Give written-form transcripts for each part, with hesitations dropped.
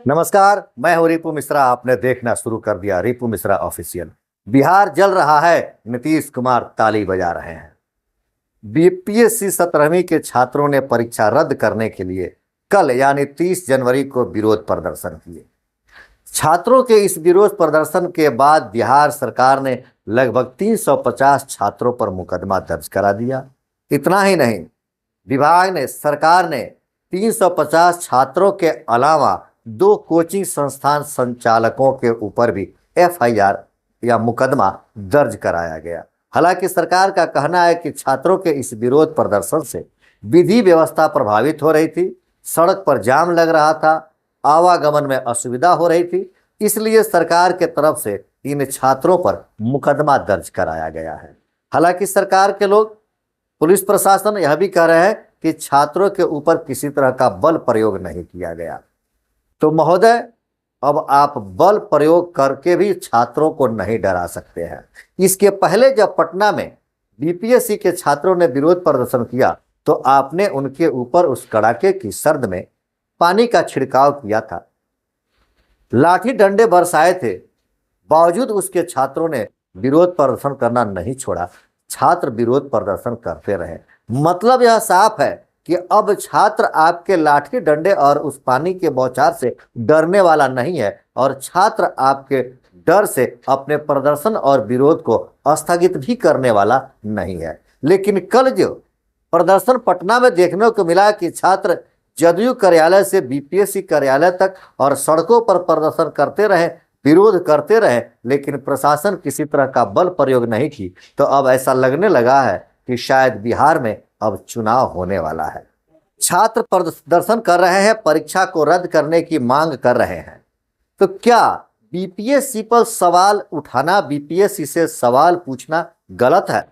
नमस्कार, मैं हूं रिपु मिश्रा। आपने देखना शुरू कर दिया रिपु मिश्रा ऑफिशियल। बिहार जल रहा है, नीतीश कुमार ताली बजा रहे हैं। बीपीएससी 17वीं के छात्रों ने परीक्षा रद्द करने के लिए कल यानी 30 जनवरी को विरोध प्रदर्शन किए। छात्रों के इस विरोध प्रदर्शन के बाद बिहार सरकार ने लगभग 350 छात्रों पर मुकदमा दर्ज करा दिया। इतना ही नहीं, विभाग ने सरकार ने 350 छात्रों के अलावा 2 कोचिंग संस्थान संचालकों के ऊपर भी एफआईआर या मुकदमा दर्ज कराया गया। हालांकि सरकार का कहना है कि छात्रों के इस विरोध प्रदर्शन से विधि व्यवस्था प्रभावित हो रही थी, सड़क पर जाम लग रहा था, आवागमन में असुविधा हो रही थी, इसलिए सरकार के तरफ से इन छात्रों पर मुकदमा दर्ज कराया गया है। हालांकि सरकार के लोग, पुलिस प्रशासन यह भी कह रहे हैं कि छात्रों के ऊपर किसी तरह का बल प्रयोग नहीं किया गया। तो महोदय, अब आप बल प्रयोग करके भी छात्रों को नहीं डरा सकते हैं। इसके पहले जब पटना में बीपीएससी के छात्रों ने विरोध प्रदर्शन किया तो आपने उनके ऊपर उस कड़ाके की सर्द में पानी का छिड़काव किया था, लाठी डंडे बरसाए थे, बावजूद उसके छात्रों ने विरोध प्रदर्शन करना नहीं छोड़ा। छात्र विरोध प्रदर्शन करते रहे। मतलब यह साफ है कि अब छात्र आपके लाठी डंडे और उस पानी के बौछार से डरने वाला नहीं है और छात्र आपके डर से अपने प्रदर्शन और विरोध को स्थगित भी करने वाला नहीं है। लेकिन कल जो प्रदर्शन पटना में देखने को मिला कि छात्र जदयू कार्यालय से बीपीएससी कार्यालय तक और सड़कों पर प्रदर्शन करते रहे, विरोध करते रहे, लेकिन प्रशासन किसी तरह का बल प्रयोग नहीं की। तो अब ऐसा लगने लगा है कि शायद बिहार में अब चुनाव होने वाला है। छात्र प्रदर्शन कर रहे हैं, परीक्षा को रद्द करने की मांग कर रहे हैं। तो क्या बीपीएससी पर सवाल उठाना, बीपीएससी से सवाल पूछना गलत है?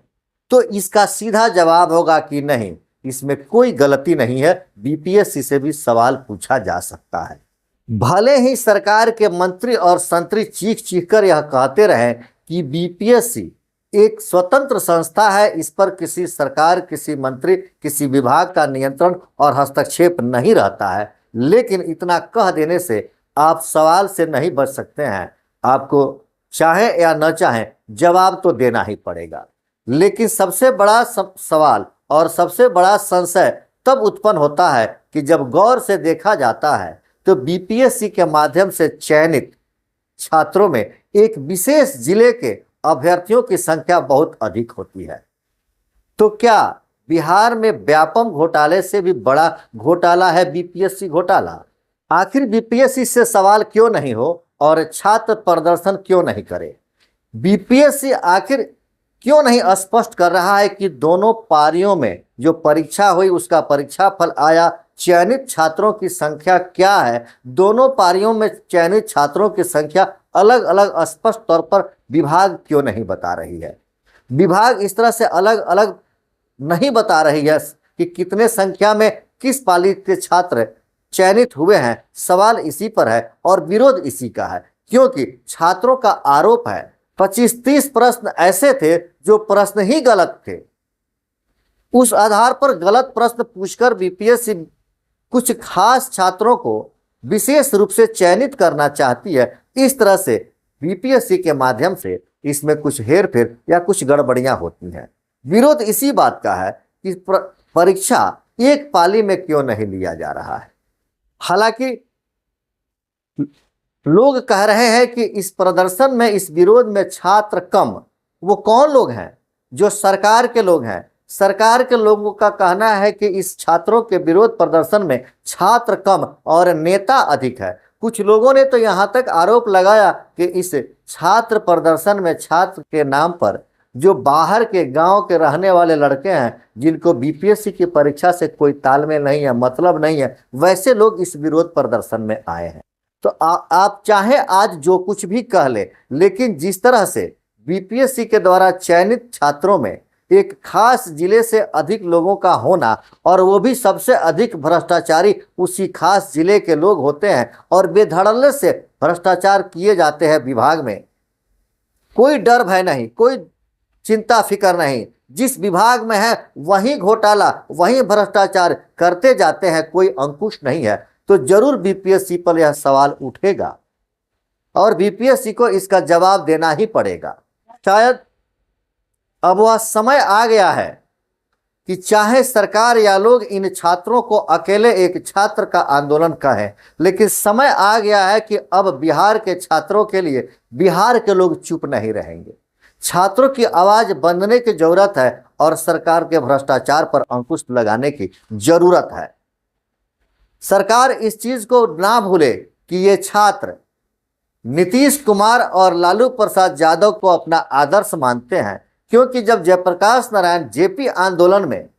तो इसका सीधा जवाब होगा कि नहीं, इसमें कोई गलती नहीं है। बीपीएससी से भी सवाल पूछा जा सकता है। भले ही सरकार के मंत्री और संतरी चीख चीख कर यह कहते रहे कि बीपीएससी एक स्वतंत्र संस्था है, इस पर किसी सरकार, किसी मंत्री, किसी विभाग का नियंत्रण और हस्तक्षेप नहीं रहता है, लेकिन इतना कह देने से आप सवाल से नहीं बच सकते हैं। आपको चाहे या न चाहे जवाब तो देना ही पड़ेगा। लेकिन सबसे बड़ा सवाल और सबसे बड़ा संशय तब उत्पन्न होता है कि जब गौर से देखा जाता है तो बीपीएससी के माध्यम से चयनित छात्रों में एक विशेष जिले के अभ्यर्थियों की संख्या बहुत अधिक होती है। तो क्या बिहार में व्यापम घोटाले से भी बड़ा घोटाला है बीपीएससी घोटाला? आखिर बीपीएससी से सवाल क्यों नहीं हो और छात्र प्रदर्शन क्यों नहीं करे? बीपीएससी आखिर क्यों नहीं स्पष्ट कर रहा है कि दोनों पारियों में जो परीक्षा हुई उसका परीक्षा फल आया, चयनित छात्रों की संख्या क्या है, दोनों पारियों में चयनित छात्रों की संख्या अलग अलग स्पष्ट तौर पर विभाग क्यों नहीं बता रही है? विभाग इस तरह से अलग अलग नहीं बता रही है कि कितने संख्या में किस पाली के छात्र चयनित हुए हैं। सवाल इसी पर है और विरोध इसी का है, क्योंकि छात्रों का आरोप है 25-30 प्रश्न ऐसे थे जो प्रश्न ही गलत थे। उस आधार पर गलत प्रश्न पूछकर बीपीएससी कुछ खास छात्रों को विशेष रूप से चयनित करना चाहती है। इस तरह से बीपीएससी के माध्यम से इसमें कुछ हेरफेर या कुछ गड़बड़ियां होती हैं। विरोध इसी बात का है कि परीक्षा एक पाली में क्यों नहीं लिया जा रहा है। हालांकि लोग कह रहे हैं कि इस प्रदर्शन में, इस विरोध में छात्र कम। वो कौन लोग हैं? जो सरकार के लोग हैं। सरकार के लोगों का कहना है कि इस छात्रों के विरोध प्रदर्शन में छात्र कम और नेता अधिक है। कुछ लोगों ने तो यहाँ तक आरोप लगाया कि इस छात्र प्रदर्शन में छात्र के नाम पर जो बाहर के गांव के रहने वाले लड़के हैं, जिनको बीपीएससी की परीक्षा से कोई तालमेल नहीं है, मतलब नहीं है, वैसे लोग इस विरोध प्रदर्शन में आए हैं। तो आप चाहे आज जो कुछ भी कह ले, लेकिन जिस तरह से बीपीएससी के द्वारा चयनित छात्रों में एक खास जिले से अधिक लोगों का होना और वो भी सबसे अधिक भ्रष्टाचारी उसी खास जिले के लोग होते हैं और बेधड़ल्ले से भ्रष्टाचार किए जाते हैं विभाग में, कोई डर भय नहीं, कोई चिंता फिक्र नहीं। जिस विभाग में है वहीं घोटाला, वहीं भ्रष्टाचार करते जाते हैं, कोई अंकुश नहीं है। तो जरूर बीपीएससी पर यह सवाल उठेगा और बीपीएससी को इसका जवाब देना ही पड़ेगा। शायद अब वह समय आ गया है कि चाहे सरकार या लोग इन छात्रों को अकेले एक छात्र का आंदोलन कहें, लेकिन समय आ गया है कि अब बिहार के छात्रों के लिए बिहार के लोग चुप नहीं रहेंगे। छात्रों की आवाज बनने की जरूरत है और सरकार के भ्रष्टाचार पर अंकुश लगाने की जरूरत है। सरकार इस चीज को ना भूले कि ये छात्र नीतीश कुमार और लालू प्रसाद यादव को अपना आदर्श मानते हैं, क्योंकि जब जयप्रकाश नारायण जेपी आंदोलन में,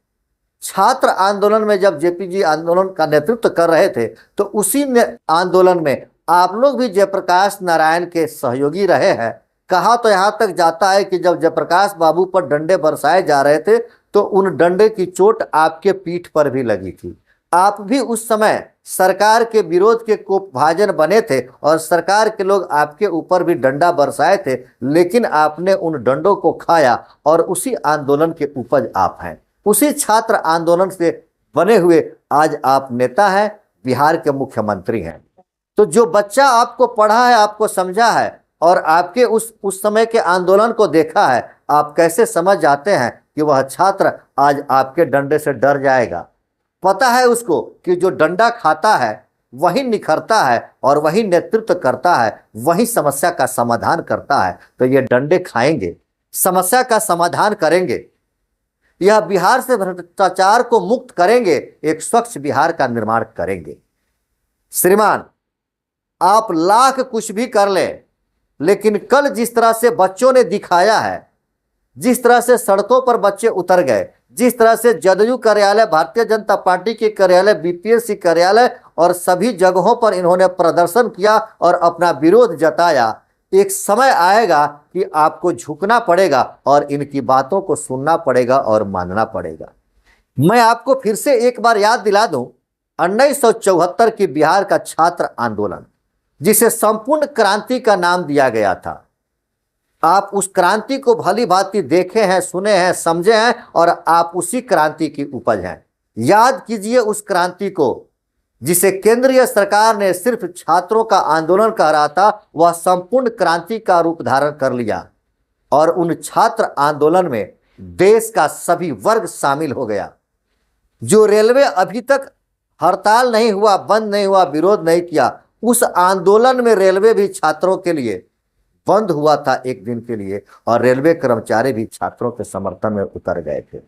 छात्र आंदोलन में जब जेपी जी आंदोलन का नेतृत्व कर रहे थे, तो उसी आंदोलन में आप लोग भी जयप्रकाश नारायण के सहयोगी रहे हैं। कहा तो यहाँ तक जाता है कि जब जयप्रकाश बाबू पर डंडे बरसाए जा रहे थे तो उन डंडे की चोट आपके पीठ पर भी लगी थी। आप भी उस समय सरकार के विरोध के कोपभाजन बने थे और सरकार के लोग आपके ऊपर भी डंडा बरसाए थे, लेकिन आपने उन डंडों को खाया और उसी आंदोलन के उपज आप हैं। उसी छात्र आंदोलन से बने हुए आज आप नेता हैं, बिहार के मुख्यमंत्री हैं। तो जो बच्चा आपको पढ़ा है, आपको समझा है और आपके उस समय के आंदोलन को देखा है, आप कैसे समझ जाते हैं कि वह छात्र आज आपके डंडे से डर जाएगा? पता है उसको कि जो डंडा खाता है वही निखरता है और वही नेतृत्व करता है, वही समस्या का समाधान करता है। तो ये डंडे खाएंगे, समस्या का समाधान करेंगे, यह बिहार से भ्रष्टाचार को मुक्त करेंगे, एक स्वच्छ बिहार का निर्माण करेंगे। श्रीमान, आप लाख कुछ भी कर ले, लेकिन कल जिस तरह से बच्चों ने दिखाया है, जिस तरह से सड़कों पर बच्चे उतर गए, जिस तरह से जदयू कार्यालय, भारतीय जनता पार्टी के कार्यालय, बीपीएससी कार्यालय और सभी जगहों पर इन्होंने प्रदर्शन किया और अपना विरोध जताया, एक समय आएगा कि आपको झुकना पड़ेगा और इनकी बातों को सुनना पड़ेगा और मानना पड़ेगा। मैं आपको फिर से एक बार याद दिला दूं, 1974 की बिहार का छात्र आंदोलन, जिसे संपूर्ण क्रांति का नाम दिया गया था, आप उस क्रांति को भली भांति देखे हैं, सुने हैं, समझे हैं और आप उसी क्रांति की उपज हैं। याद कीजिए उस क्रांति को जिसे केंद्रीय सरकार ने सिर्फ छात्रों का आंदोलन कह रहा था, वह संपूर्ण क्रांति का रूप धारण कर लिया और उन छात्र आंदोलन में देश का सभी वर्ग शामिल हो गया। जो रेलवे अभी तक हड़ताल नहीं हुआ, बंद नहीं हुआ, विरोध नहीं किया, उस आंदोलन में रेलवे भी छात्रों के लिए बंद हुआ था एक दिन के लिए और रेलवे कर्मचारी भी छात्रों के समर्थन में उतर गए थे।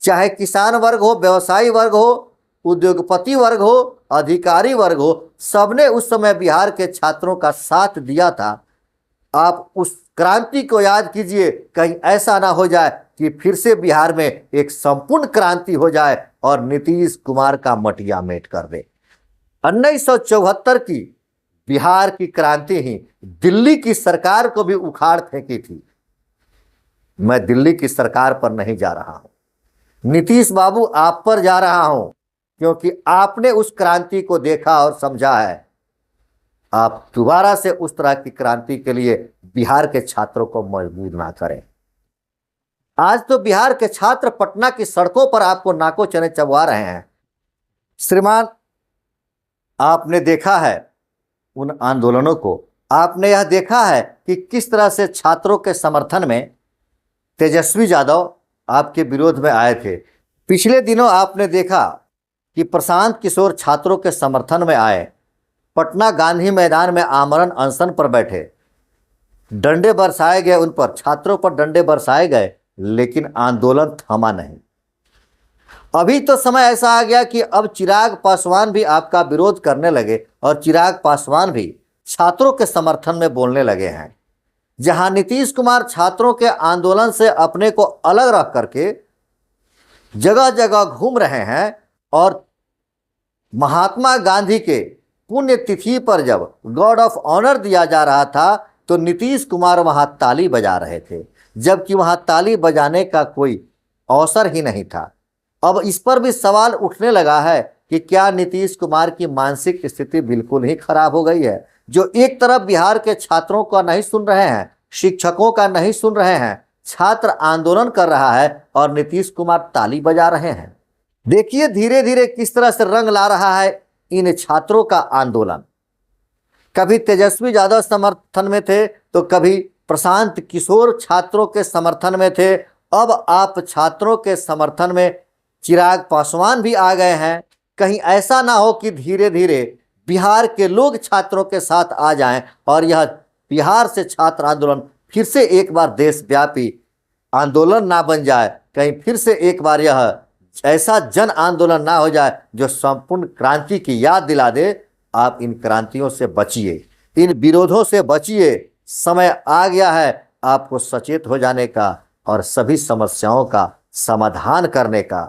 चाहे किसान वर्ग हो, व्यवसायी वर्ग हो, उद्योगपति वर्ग हो, अधिकारी वर्ग हो, सबने उस समय बिहार के छात्रों का साथ दिया था। आप उस क्रांति को याद कीजिए, कहीं ऐसा ना हो जाए कि फिर से बिहार में एक संपूर्ण क्रांति हो जाए और नीतीश कुमार का मटिया मेट कर दे। 1974 की बिहार की क्रांति ही दिल्ली की सरकार को भी उखाड़ फेंकी थी। मैं दिल्ली की सरकार पर नहीं जा रहा हूं, नीतीश बाबू आप पर जा रहा हूं, क्योंकि आपने उस क्रांति को देखा और समझा है। आप दोबारा से उस तरह की क्रांति के लिए बिहार के छात्रों को मजबूर ना करें। आज तो बिहार के छात्र पटना की सड़कों पर आपको नाको चने चबवा रहे हैं। श्रीमान, आपने देखा है उन आंदोलनों को, आपने यह देखा है कि किस तरह से छात्रों के समर्थन में तेजस्वी यादव आपके विरोध में आए थे। पिछले दिनों आपने देखा कि प्रशांत किशोर छात्रों के समर्थन में आए, पटना गांधी मैदान में आमरण अनशन पर बैठे, डंडे बरसाए गए, उन पर, छात्रों पर डंडे बरसाए गए, लेकिन आंदोलन थमा नहीं। अभी तो समय ऐसा आ गया कि अब चिराग पासवान भी आपका विरोध करने लगे और चिराग पासवान भी छात्रों के समर्थन में बोलने लगे हैं। जहां नीतीश कुमार छात्रों के आंदोलन से अपने को अलग रख करके जगह जगह घूम रहे हैं और महात्मा गांधी के पुण्यतिथि पर जब गॉर्ड ऑफ ऑनर दिया जा रहा था तो नीतीश कुमार वहां ताली बजा रहे थे, जबकि वहां ताली बजाने का कोई अवसर ही नहीं था। अब इस पर भी सवाल उठने लगा है कि क्या नीतीश कुमार की मानसिक स्थिति बिल्कुल ही खराब हो गई है, जो एक तरफ बिहार के छात्रों का नहीं सुन रहे हैं, शिक्षकों का नहीं सुन रहे हैं, छात्र आंदोलन कर रहा है और नीतीश कुमार ताली बजा रहे हैं। देखिए धीरे धीरे किस तरह से रंग ला रहा है इन छात्रों का आंदोलन। कभी तेजस्वी यादव समर्थन में थे तो कभी प्रशांत किशोर छात्रों के समर्थन में थे, अब आप छात्रों के समर्थन में चिराग पासवान भी आ गए हैं। कहीं ऐसा ना हो कि धीरे धीरे बिहार के लोग छात्रों के साथ आ जाएं और यह बिहार से छात्र आंदोलन फिर से एक बार देशव्यापी आंदोलन ना बन जाए, कहीं फिर से एक बार यह ऐसा जन आंदोलन ना हो जाए जो संपूर्ण क्रांति की याद दिला दे। आप इन क्रांतियों से बचिए, इन विरोधों से बचिए। समय आ गया है आपको सचेत हो जाने का और सभी समस्याओं का समाधान करने का।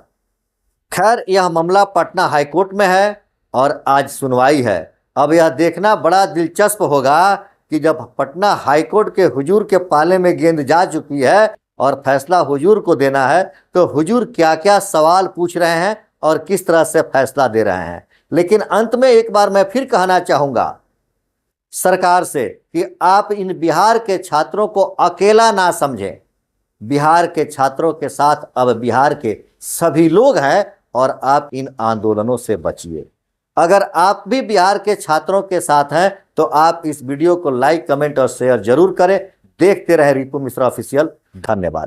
खैर, यह मामला पटना हाईकोर्ट में है और आज सुनवाई है। अब यह देखना बड़ा दिलचस्प होगा कि जब पटना हाईकोर्ट के हुजूर के पाले में गेंद जा चुकी है और फैसला हुजूर को देना है, तो हुजूर क्या क्या सवाल पूछ रहे हैं और किस तरह से फैसला दे रहे हैं। लेकिन अंत में एक बार मैं फिर कहना चाहूंगा सरकार से कि आप इन बिहार के छात्रों को अकेला ना समझें। बिहार के छात्रों के साथ अब बिहार के सभी लोग हैं और आप इन आंदोलनों से बचिए। अगर आप भी बिहार के छात्रों के साथ हैं तो आप इस वीडियो को लाइक, कमेंट और शेयर जरूर करें। देखते रहे रिपु मिश्रा ऑफिशियल। धन्यवाद।